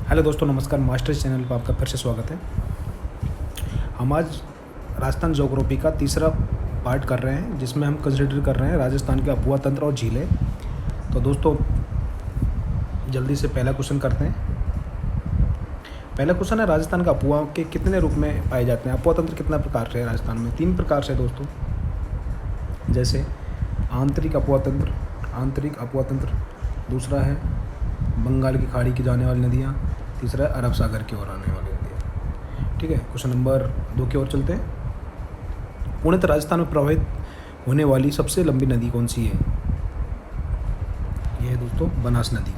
Hello दोस्तों, नमस्कार। Master channel पर आपका फिर से स्वागत है। हम आज राजस्थान ज्योग्राफी का तीसरा पार्ट कर रहे हैं, जिसमें हम कंसिडर कर रहे हैं राजस्थान के अफवाह तंत्र और झीलें। तो दोस्तों, जल्दी से पहला क्वेश्चन करते हैं। पहला क्वेश्चन है, राजस्थान का अफवाह के कितने रूप में पाए जाते हैं? अफवाह तंत्र कितना प्रकार से है राजस्थान में? 3 प्रकार से दोस्तों, जैसे आंतरिक अफवाह तंत्र, दूसरा है बंगाल की खाड़ी की जाने वाली नदियाँ, तीसरा है अरब सागर की ओर आने वाली नदियाँ। ठीक है, क्वेश्चन नंबर 2 की ओर चलते हैं। पूर्णतः राजस्थान में प्रवाहित होने वाली सबसे लंबी नदी कौन सी है? यह है दोस्तों बनास नदी।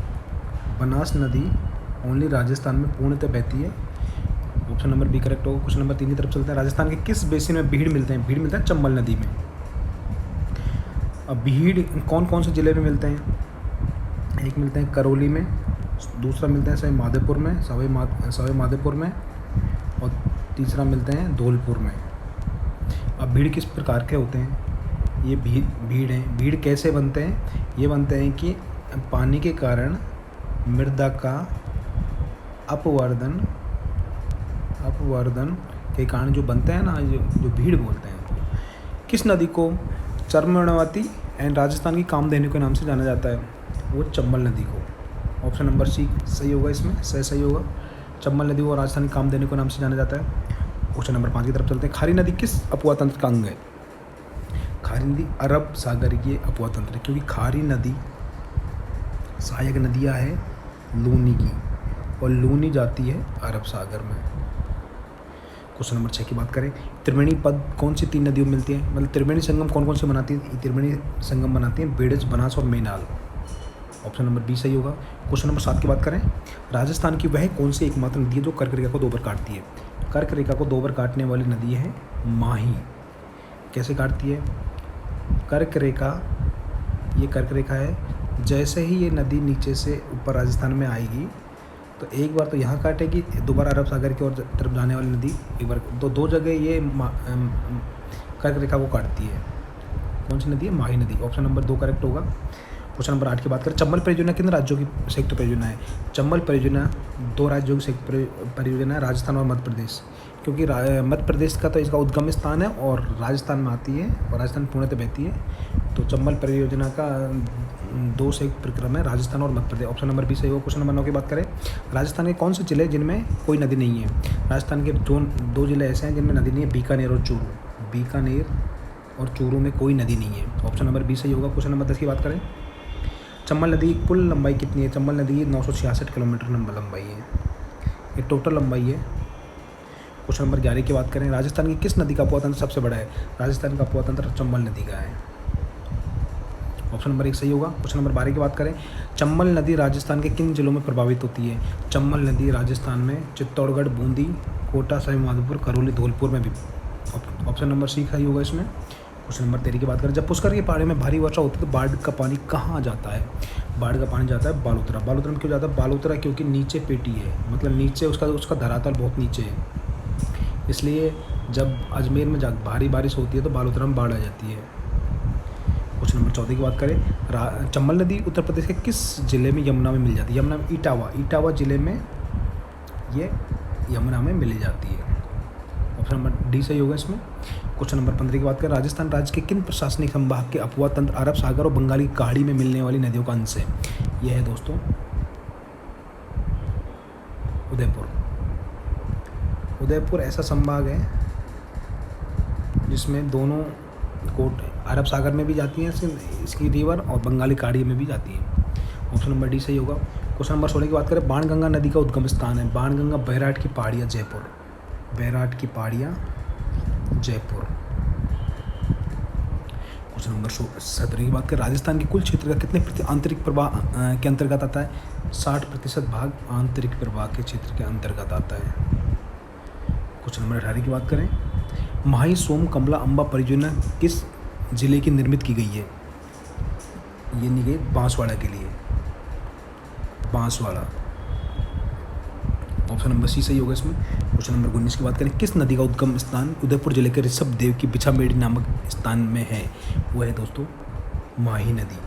बनास नदी ओनली राजस्थान में पूर्णतः बहती है। ऑप्शन नंबर बी करेक्ट होगा। क्वेश्चन नंबर 3 की तरफ चलते हैं। राजस्थान के किस बेसिन में भीड़ मिलते हैं? भीड़ मिलता है चंबल नदी में। अब भीड़ कौन कौन से ज़िले में मिलते हैं? एक मिलते हैं करौली में, दूसरा मिलते हैं सवाई माधोपुर में, और तीसरा मिलते हैं धौलपुर में। अब भीड़ किस प्रकार के होते हैं? ये भीड़ हैं। भीड़ कैसे बनते हैं? ये बनते हैं कि पानी के कारण मृदा का अपवर्दन के कारण जो बनते हैं ना, जो भीड़ बोलते हैं। किस नदी को चर्मणवती एंड राजस्थान की कामधेनु के नाम से जाना जाता है? वो चंबल नदी को। ऑप्शन नंबर सी सही होगा, इसमें सही होगा। चंबल नदी को राजस्थान की कामधेनु के नाम से जाना जाता है। क्वेश्चन नंबर 5 की तरफ चलते हैं। खारी नदी किस अफवाह तंत्र का अंग है? खारी नदी अरब सागर की अफवाह तंत्र है, क्योंकि खारी नदी सहायक नदियाँ है लूनी की, और लूनी जाती है अरब सागर में। क्वेश्चन नंबर 6 की बात करें। त्रिवेणी पद कौन सी 3 नदियों में मिलती है? मतलब त्रिवेणी संगम कौन कौन से बनाती है? त्रिवेणी संगम बनाती है बेड़ज, बनास और मेनाल। ऑप्शन नंबर बी सही होगा। क्वेश्चन नंबर 7 की बात करें। राजस्थान की वह कौन सी एकमात्र नदी है जो कर्क रेखा को 2 बार काटती है? कर्क रेखा को 2 बार काटने वाली नदी है माही। कैसे काटती है कर्क रेखा है, जैसे ही ये नदी नीचे से ऊपर राजस्थान में आएगी तो एक बार तो यहाँ काटेगी, दोबारा अरब सागर की ओर तरफ जाने वाली नदी एक बार दो जगह ये कर्क रेखा को काटती है। कौन सी नदी है? माही नदी। ऑप्शन नंबर 2 करेक्ट होगा। क्वेश्चन नंबर 8 की बात करें। चंबल परियोजना किन राज्यों की संयुक्त परियोजना है? चंबल परियोजना 2 राज्यों की संयुक्त परियोजना है, राजस्थान और मध्य प्रदेश। क्योंकि मध्य प्रदेश का तो इसका उद्गम स्थान है और राजस्थान में आती है, और राजस्थान पूर्णतः बहती है। तो चंबल परियोजना का 2 संयुक्त प्रक्रम है, राजस्थान और Madhya Pradesh. Option number B सही होगा। क्वेश्चन नंबर 9 की बात करें। राजस्थान के कौन से जिले जिनमें कोई नदी नहीं है? राजस्थान के 2 जिले ऐसे हैं जिनमें नदी नहीं है, बीकानेर और चूरू में कोई नदी नहीं है। ऑप्शन नंबर बी सही होगा। क्वेश्चन नंबर 10 की बात करें। चंबल नदी कुल लंबाई कितनी है? चंबल नदी की 966 किलोमीटर लंबाई है, ये टोटल लंबाई है। क्वेश्चन नंबर 11 की बात करें। राजस्थान की किस नदी का अफवाह तंत्र सबसे बड़ा है? राजस्थान का अफवाह तंत्र चंबल नदी का है। ऑप्शन नंबर 1 सही होगा। क्वेश्चन नंबर 12 की बात करें। चंबल नदी राजस्थान के किन जिलों में प्रभावित होती है? चंबल नदी राजस्थान में चित्तौड़गढ़, बूंदी, कोटा, सवाई माधोपुर, करौली, धौलपुर में भी। ऑप्शन नंबर सी सही होगा इसमें। क्वेश्चन नंबर 13 की बात करें। जब पुष्कर की पहाड़ी में भारी वर्षा होती है तो बाढ़ का पानी कहाँ जाता है? बाढ़ का पानी जाता है बालोतरा। बालोतरा में क्यों जाता है? बालोतरा क्योंकि नीचे पेटी है, मतलब नीचे उसका धरातल बहुत नीचे है, इसलिए जब अजमेर में भारी बारिश होती है तो बालोतरा में बाढ़ आ जाती है। क्वेश्चन नंबर 14 की बात करें। चंबल नदी उत्तर प्रदेश के किस जिले में यमुना में मिल जाती है? यमुना में इटावा जिले में ये यमुना में मिल जाती है। ऑप्शन नंबर डी सही होगा इसमें। क्वेश्चन नंबर 15 की बात करें। राजस्थान राज्य के किन प्रशासनिक संभाग के अफवाह तंत्र अरब सागर और बंगाल की खाड़ी में मिलने वाली नदियों का अंश है? यह है दोस्तों उदयपुर ऐसा संभाग है जिसमें दोनों कोट अरब सागर में भी जाती हैं इसकी रिवर, और बंगाली खाड़ी में भी जाती है। ऑप्शन नंबर डी सही होगा। क्वेश्चन नंबर 16 की बात करें। बाणगंगा नदी का उद्गम स्थान है? बाणगंगा बैराट की पहाड़ियाँ, जयपुर। क्वेश्चन नंबर 17 की बात करें। राजस्थान के कुल क्षेत्र का कितने % आंतरिक प्रवाह के अंतर्गत आता है? 60% भाग आंतरिक प्रवाह के क्षेत्र के अंतर्गत आता है। क्वेश्चन नंबर 18 की बात करें। माही सोम कमला अम्बा परियोजना किस जिले की निर्मित की गई है? ये नहीं गई बांसवाड़ा के लिए, बांसवाड़ा। ऑप्शन नंबर सी सही होगा इसमें। क्वेश्चन नंबर 19 की बात करें। किस नदी का उद्गम स्थान उदयपुर जिले के ऋषभ देव की बिछामेड़ी नामक स्थान में है? वो है दोस्तों माही नदी।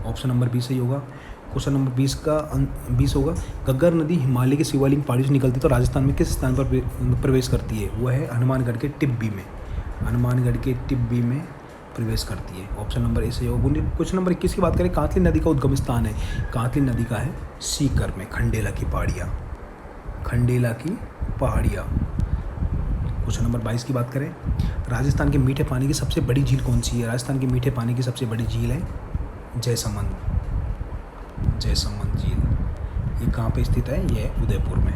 ऑप्शन नंबर बी सही होगा। क्वेश्चन नंबर 20 होगा, घग्गर नदी हिमालय के शिवालिक पहाड़ी से निकलती है तो राजस्थान में किस स्थान पर प्रवेश करती है? वो है हनुमानगढ़ के टिब्बी में, हनुमानगढ़ के टिब्बी में प्रवेश करती है। ऑप्शन नंबर ए सही होगा। क्वेश्चन नंबर 21 की बात करें, कांतली नदी का उद्गम स्थान है? कांतली नदी का है सीकर में, खंडेला की पहाड़ियाँ, खंडेला की पहाड़ियाँ। क्वेश्चन नंबर 22 की बात करें, राजस्थान के मीठे पानी की सबसे बड़ी झील कौन सी है? राजस्थान की मीठे पानी की सबसे बड़ी झील है जयसमंद, जयसमंद झील। ये कहाँ पे स्थित है? ये उदयपुर में।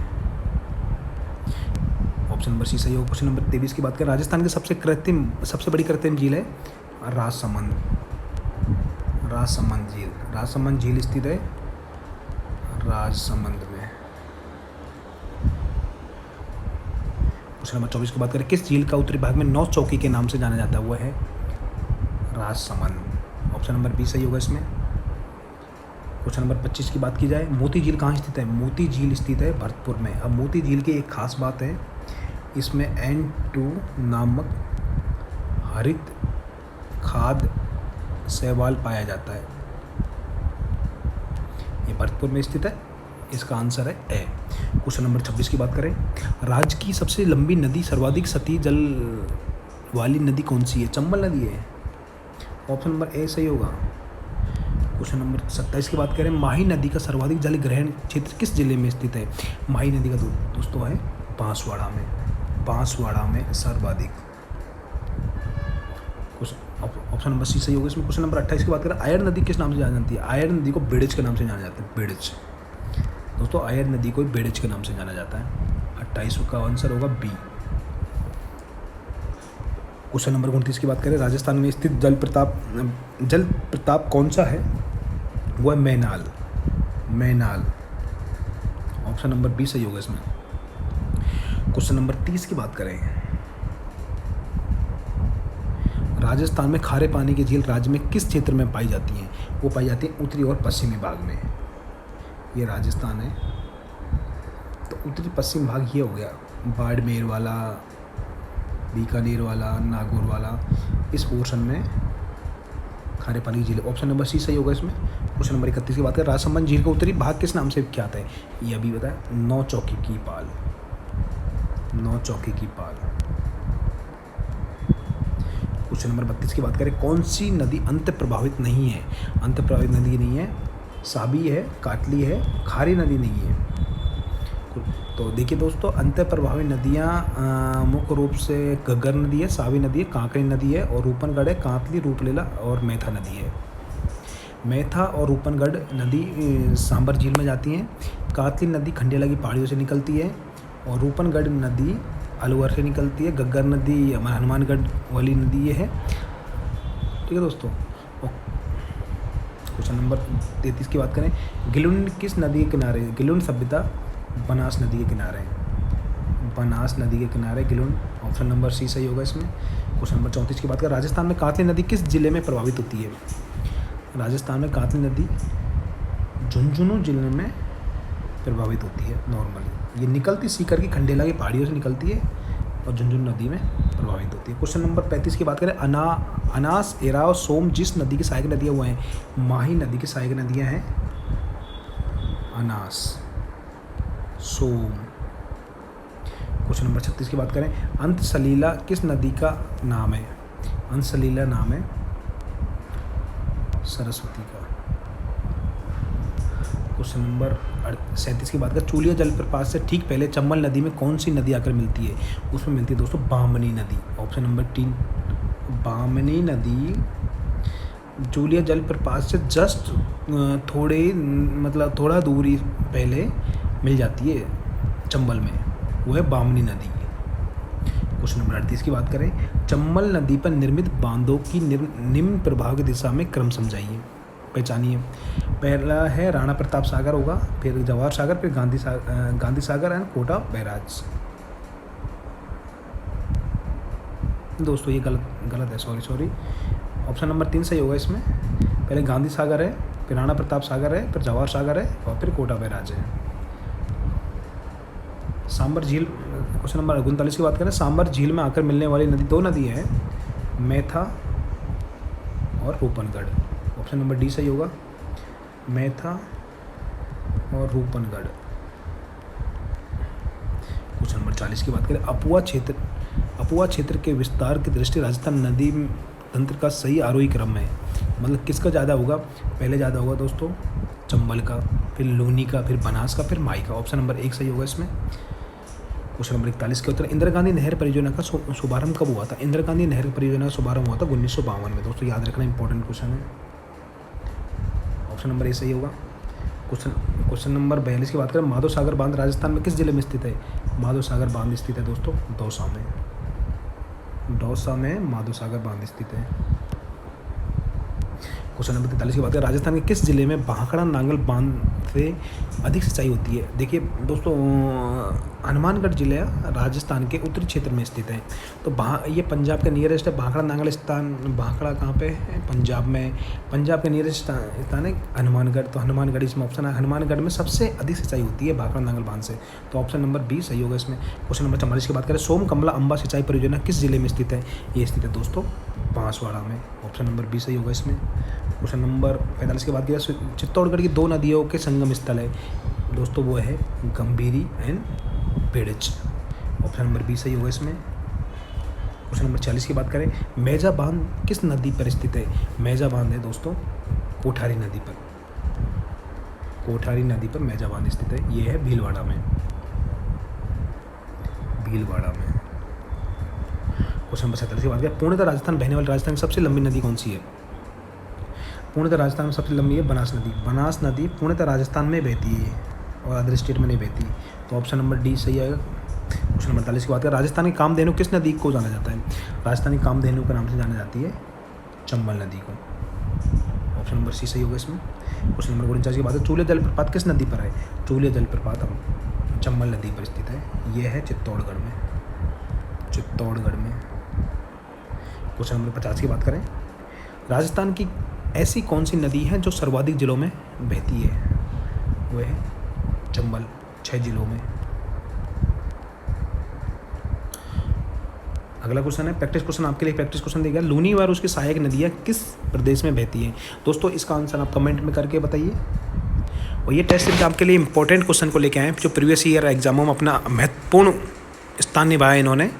ऑप्शन नंबर सी सही होगा। क्वेश्चन नंबर 23 की बात करें, राजस्थान की सबसे बड़ी कृत्रिम झील है राजसमंद, राजसमंद झील। राजसमंद झील स्थित है राजसमंद में। क्वेश्चन नंबर 24 की बात करें, किस झील का उत्तरी भाग में नौ चौकी के नाम से जाना जाता है? वो है राजसमंद। ऑप्शन नंबर बी सही होगा इसमें। क्वेश्चन नंबर 25 की बात की जाए, मोती झील कहाँ स्थित है? मोती झील स्थित है भरतपुर में। अब मोती झील की एक खास बात है, इसमें N2 नामक हरित खाद शैवाल पाया जाता है। ये भरतपुर में स्थित है, इसका आंसर है ए। क्वेश्चन नंबर 26 की बात करें, राज्य की सबसे लंबी नदी, सर्वाधिक सतही जल वाली नदी कौन सी है? चंबल नदी है। ऑप्शन नंबर ए सही होगा। क्वेश्चन नंबर 27 की बात करें, माही नदी का सर्वाधिक जल ग्रहण क्षेत्र किस जिले में स्थित है? माही नदी का दोस्तों है बांसवाड़ा में, बांसवाड़ा में सर्वाधिक। ऑप्शन नंबर सी सही होगा इसमें। क्वेश्चन नंबर 28 की बात करें, आयर नदी किस नाम से जानी जाती है? आयर नदी को बेड़ज के नाम से जाना जाता है, बेड़ज। दोस्तों आयर नदी को बेड़ज के नाम से जाना जाता है। 28 का आंसर होगा बी। क्वेश्चन नंबर 29 की बात करें, राजस्थान में स्थित जल प्रताप कौन सा है? वो है Menal, Menal. Option number B सही होगा इसमें। क्वेश्चन नंबर 30 की बात करें, राजस्थान में खारे पानी की झील राज्य में किस क्षेत्र में पाई जाती हैं? वो पाई जाती है उत्तरी और पश्चिमी भाग में। ये राजस्थान है तो उत्तरी पश्चिम भाग ये हो गया, बाड़मेर वाला, बीकानेर वाला, नागौर वाला, इस पोर्शन में खारे पानी की झील। ऑप्शन नंबर सी सही होगा इसमें। क्वेश्चन नंबर 31 की बात करें, राजसमंद झील का उत्तरी भाग किस नाम से विख्यात है? ये अभी बताया, नौ चौकी की पाल, नौ चौकी की पाल। क्वेश्चन नंबर 32 की बात करें, कौन सी नदी अंत प्रभावित नहीं है? अंत प्रभावित नदी नहीं है, साबी है, काटली है, खारी नदी नहीं है। तो देखिए दोस्तों, अंत प्रभावित नदियाँ मुख्य रूप से घग्गर नदी है, सावी नदी है, कांकरी नदी है और रूपनगढ़ है, कांतली, रूपलेला और मैथा नदी है। मैथा और रूपनगढ़ नदी सांबर झील में जाती हैं। कातली नदी खंडेला की पहाड़ियों से निकलती है और रूपनगढ़ नदी अलवर से निकलती है। घग्गर नदी हमारा हनुमानगढ़ वाली नदी ये है। ठीक है दोस्तों। क्वेश्चन नंबर 33 की बात करें, गिलुंड किस नदी के किनारे? गिलुंड सभ्यता बनास नदी के किनारे, बनास नदी के किनारे गिलुंड। ऑप्शन नंबर सी सही होगा इसमें। क्वेश्चन नंबर 34 की बात करें, राजस्थान में कातली नदी किस जिले में प्रभावित होती है? राजस्थान में कातली नदी झुंझुनू जिले में प्रभावित होती है नॉर्मली। ये निकलती सीकर की खंडेला की पहाड़ियों से निकलती है और झुंझुनू नदी में प्रभावित होती है। क्वेश्चन नंबर 35 की बात करें, अनास, एराव, सोम जिस नदी की सहायक नदियाँ वो हैं? माही नदी की सहायक नदियाँ हैं अनास, सोम। क्वेश्चन नंबर 36 की बात करें, अंत सलीला किस नदी का नाम है? अंत सलीला नाम है सरस्वती का। क्वेश्चन नंबर 37 की बात करें, चूलिया जलप्रपात से ठीक पहले चंबल नदी में कौन सी नदी आकर मिलती है? उसमें मिलती है दोस्तों बामनी नदी। ऑप्शन नंबर 3 बामनी नदी चूलिया जलप्रपात से जस्ट थोड़ा दूरी पहले मिल जाती है चंबल में, वो है बामनी नदी। क्वेश्चन नंबर 38 की बात करें, चंबल नदी पर निर्मित बांधों की निम्न प्रभाव की दिशा में क्रम समझाइए, पहचानिए। पहला है राणा प्रताप सागर होगा, फिर जवाहर सागर, फिर गांधी सागर एंड कोटा बैराज। दोस्तों ये गलत है, सॉरी। ऑप्शन नंबर 3 सही होगा इसमें। पहले गांधी सागर है, फिर राणा प्रताप सागर है, फिर जवाहर सागर है और फिर कोटा बैराज है। सांबर झील, क्वेश्चन नंबर 39 की बात करें, सांबर झील में आकर मिलने वाली नदी 2 नदी है, मैथा और रूपनगढ़। ऑप्शन नंबर डी सही होगा, मैथा और रूपनगढ़। क्वेश्चन नंबर 40 की बात करें, अपुआ क्षेत्र के विस्तार की दृष्टि राजस्थान नदी तंत्र का सही आरोही क्रम है, मतलब किसका ज़्यादा होगा? पहले ज़्यादा होगा दोस्तों चंबल का, फिर लूनी का, फिर बनास का, फिर माई का। ऑप्शन नंबर 1 सही होगा इसमें। क्वेश्चन नंबर 41 के उत्तर, इंदिरा गांधी नहर परियोजना का शुभारंभ कब हुआ था? इंदिरा गांधी नहर परियोजना का शुभारंभ हुआ था 1952 में। दोस्तों याद रखना, इंपॉर्टेंट क्वेश्चन है। ऑप्शन नंबर ए सही होगा। क्वेश्चन नंबर 42 की बात करें, माधव सागर बांध राजस्थान में किस जिले में स्थित है? माधव सागर बांध स्थित है दोस्तों दौसा में। दौसा में माधव सागर बांध स्थित है। क्वेश्चन नंबर 43 की बात करें, राजस्थान के किस जिले में भाखड़ा नांगल बांध से अधिक सिंचाई होती है? देखिए दोस्तों, हनुमानगढ़ जिला राजस्थान के उत्तरी क्षेत्र में स्थित है। तो ये पंजाब के नियरेस्ट है। भाखड़ा नांगल स्थान, भाखड़ा कहाँ पे है? पंजाब में। पंजाब के नियरेस्ट स्थान है हनुमानगढ़। तो हनुमानगढ़ इसमें ऑप्शन है। हनुमानगढ़ में सबसे अधिक सिंचाई होती है भाखड़ा नांगल बांध से। तो ऑप्शन नंबर बी सही होगा इसमें। क्वेश्चन नंबर 44 की बात करें, सोम कमला अंबा सिंचाई परियोजना किस जिले में स्थित है? ये स्थित है दोस्तों बांसवाड़ा में। ऑप्शन नंबर बी सही होगा इसमें। क्वेश्चन नंबर 45 की बात किया, चित्तौड़गढ़ की 2 नदियों के संगम स्थल है दोस्तों, वो है Gambhiri and पेड़च। Option number B सही होगा इसमें। क्वेश्चन नंबर 46 की बात करें, मेजा बांध किस नदी पर स्थित है? मेजा बांध है दोस्तों कोठारी नदी पर। कोठारी नदी पर मेजा बांध स्थित है। ये है भीलवाड़ा में। भीलवाड़ा में। क्वेश्चन नंबर 47 की बात करें, पूर्णतः राजस्थान बहने वाली राजस्थान की सबसे लंबी नदी कौन सी है? पूर्णतः राजस्थान में सबसे लंबी है बनास नदी। बनास नदी पूर्णतः राजस्थान में बहती है और अदर स्टेट में नहीं बहती। तो ऑप्शन नंबर डी सही आएगा। क्वेश्चन नंबर 48 की बात करें, राजस्थान की कामधेनु किस नदी को जाना जाता है? राजस्थान की कामधेनु के नाम से जाना जाती है चंबल नदी को। ऑप्शन नंबर सी सही होगा इसमें। क्वेश्चन नंबर 49 की बात है, चूलिया जलप्रपात किस नदी पर है? चूलिया जलप्रपात हम चंबल नदी पर स्थित है। यह है चित्तौड़गढ़ में। चित्तौड़गढ़ में। क्वेश्चन नंबर 50 की बात करें, राजस्थान की ऐसी कौन सी नदी है जो सर्वाधिक जिलों में बहती है? वो है चंबल, 6 जिलों में। अगला क्वेश्चन है प्रैक्टिस क्वेश्चन, आपके लिए प्रैक्टिस क्वेश्चन दिया गया, लूनी व उसकी सहायक नदियाँ किस प्रदेश में बहती हैं? दोस्तों इसका आंसर आप कमेंट में करके बताइए। और ये टेस्ट सीरीज आपके लिए इंपॉर्टेंट क्वेश्चन को लेके आए हैं जो प्रीवियस ईयर एग्जामों में अपना महत्वपूर्ण स्थान निभाया इन्होंने।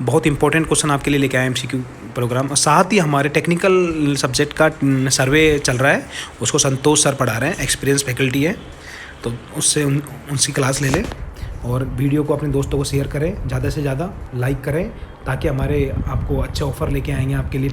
बहुत इंपॉर्टेंट क्वेश्चन आपके लिए लेके आए MCQ प्रोग्राम। और साथ ही हमारे टेक्निकल सब्जेक्ट का सर्वे चल रहा है, उसको संतोष सर पढ़ा रहे हैं, एक्सपीरियंस फैकल्टी है, तो उससे उनकी क्लास ले लें। और वीडियो को अपने दोस्तों को शेयर करें, ज़्यादा से ज़्यादा लाइक करें, ताकि हमारे आपको अच्छे ऑफ़र लेके आएंगे आपके लिए।